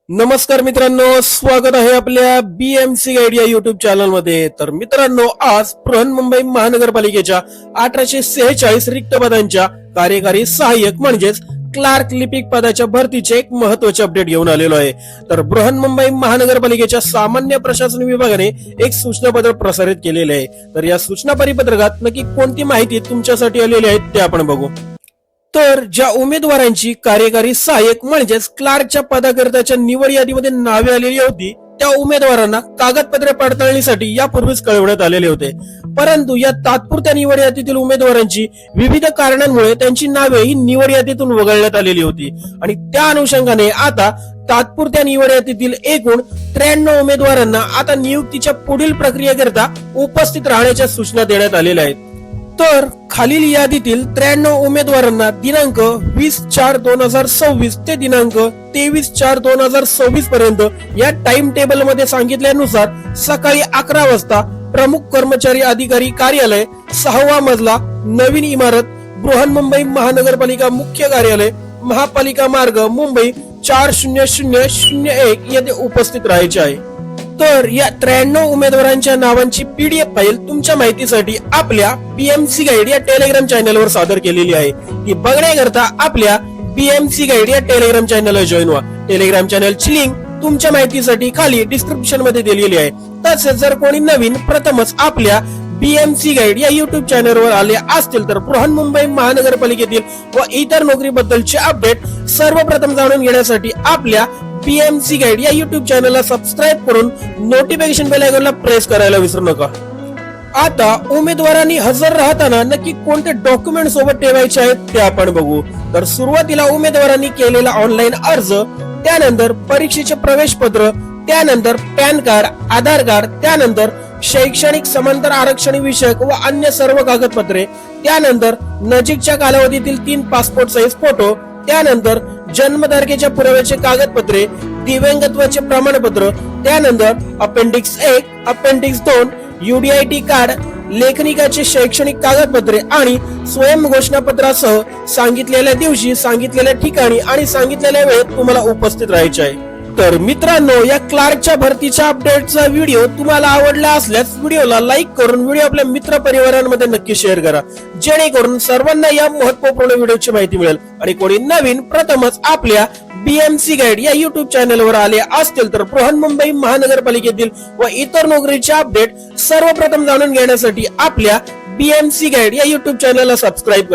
नमस्कार मित्रांनो, स्वागत आहे आपल्या बीएमसी गाईड या युट्यूब चॅनल मध्ये। तर मित्रांनो, आज बृहन्मुंबई महानगरपालिकेच्या 1846 रिक्त पदांच्या कार्यकारी सहाय्यक म्हणजेच क्लार्क लिपिक पदाच्या भरतीचे एक महत्त्वाचे अपडेट घेऊन आलेलो आहे। तर बृहन्मुंबई महानगरपालिकेच्या सामान्य प्रशासन विभागाने एक सूचनापत्र प्रसारित केलेले आहे। तर या सूचना परिपत्रकात नक्की कोणती माहिती तुमच्यासाठी आलेली आहे ते आपण बघू। तर ज्या उमेदवारांची कार्यकारी सहाय्यक म्हणजेच क्लार्कच्या पदाकरताच्या निवड यादीमध्ये नावे आलेली होती त्या उमेदवारांना कागदपत्रे पडताळणीसाठी यापूर्वीच कळवण्यात आलेले होते, परंतु या तात्पुरत्या निवड यादीतील उमेदवारांची विविध कारणांमुळे त्यांची नावे ही निवड यादीतून वगळण्यात आलेली होती आणि त्या अनुषंगाने आता तात्पुरत्या निवड यादीतील एकूण 93 उमेदवारांना आता नियुक्तीच्या पुढील प्रक्रियेकरता उपस्थित राहण्याच्या सूचना देण्यात आलेल्या आहेत। तर खालील यादीतील 93 उमेदवारांना दिनांक 20/4/2026 ते दिनांक 23/4/2026 पर्यंत या टाइम टेबल मध्ये सांगितल्यानुसार सकाळी 11 वाजता प्रमुख कर्मचारी अधिकारी कार्यालय 6वा मजला नवीन इमारत बृहन्मुंबई महानगरपालिका मुख्य कार्यालय महापालिका मार्ग मुंबई 40001 येथे उपस्थित राहायचे आहे। तर या 93 उमेदवारांच्या नावांची पीडीएफ फाईल तुमच्या माहितीसाठी आपल्या बीएमसी गाईड या टेलिग्राम चॅनलवर सादर केलेली आहे। ती बघण्याकरता आपल्या बीएमसी गाईड या टेलिग्राम चॅनलला जॉईन व्हा। टेलिग्राम चॅनलची लिंक तुमच्या माहितीसाठी खाली डिस्क्रिप्शन मध्ये दिलेली आहे। तसेच जर कोणी नवीन प्रथमच आपल्या बीएमसी गाईड या युट्यूब चॅनलवर आले असतील तर बृहन्मुंबई महानगरपालिकेतील व इतर नोकरीबद्दलचे अपडेट सर्वप्रथम जाणून घेण्यासाठी आपल्या बीएमसी गाईड या युट्यूब चॅनलला सबस्क्राईब करून नोटिफिकेशन बेल आयकॉनला प्रेस करायला विसरू नका। आता उमेदवारांनी हजर राहताना नक्की कोणते डॉक्युमेंट सोबत ठेवायचे आहेत ते आपण बघू। तर सुरुवातीला उमेदवारांनी केलेला ऑनलाईन अर्ज, त्यानंतर परीक्षेचे प्रवेश पत्र, त्यानंतर पॅन कार्ड, आधार कार्ड, त्यानंतर शैक्षणिक समांतर आरक्षण विषयक व अन्य सर्व कागदपत्रे, त्यानंतर नजीकच्या कालावधीतील 3 पासपोर्ट साइज फोटो, त्यानंतर जन्मतारखेच्या पुराव्याचे कागदपत्रे, दिव्यांगत्वाचे प्रमाणपत्र, त्यानंतर अपेंडिक्स 1, अपेंडिक्स 2, UDIT कार्ड, लेखनिकाचे शैक्षणिक कागदपत्रे आणि स्वयं घोषणापत्रासह सांगितलेल्या दिवशी, सांगितलेल्या ठिकाणी आणि सांगितलेल्या वेळेत तुम्हाला उपस्थित राहायचे आहे। तर मित्रांनो, या क्लार्कच्या भरतीच्या अपडेटचा व्हिडिओ तुम्हाला आवडला असल्यास व्हिडिओला लाईक करून व्हिडिओ आपल्या मित्र परिवारांमध्ये नक्की शेअर करा, जेणेकरून सर्वांना या महत्त्वपूर्ण व्हिडिओची माहिती मिळेल। आणि कोणी नवीन प्रथमच आपल्या बीएमसी गाईड या युट्यूब चॅनलवर आले असतील तर बृहन्मुंबई महानगरपालिकेतील व इतर नोकरीचे अपडेट सर्वप्रथम जाणून घेण्यासाठी आपल्या बीएमसी गाईड या युट्यूब चॅनलला सबस्क्राईब करा।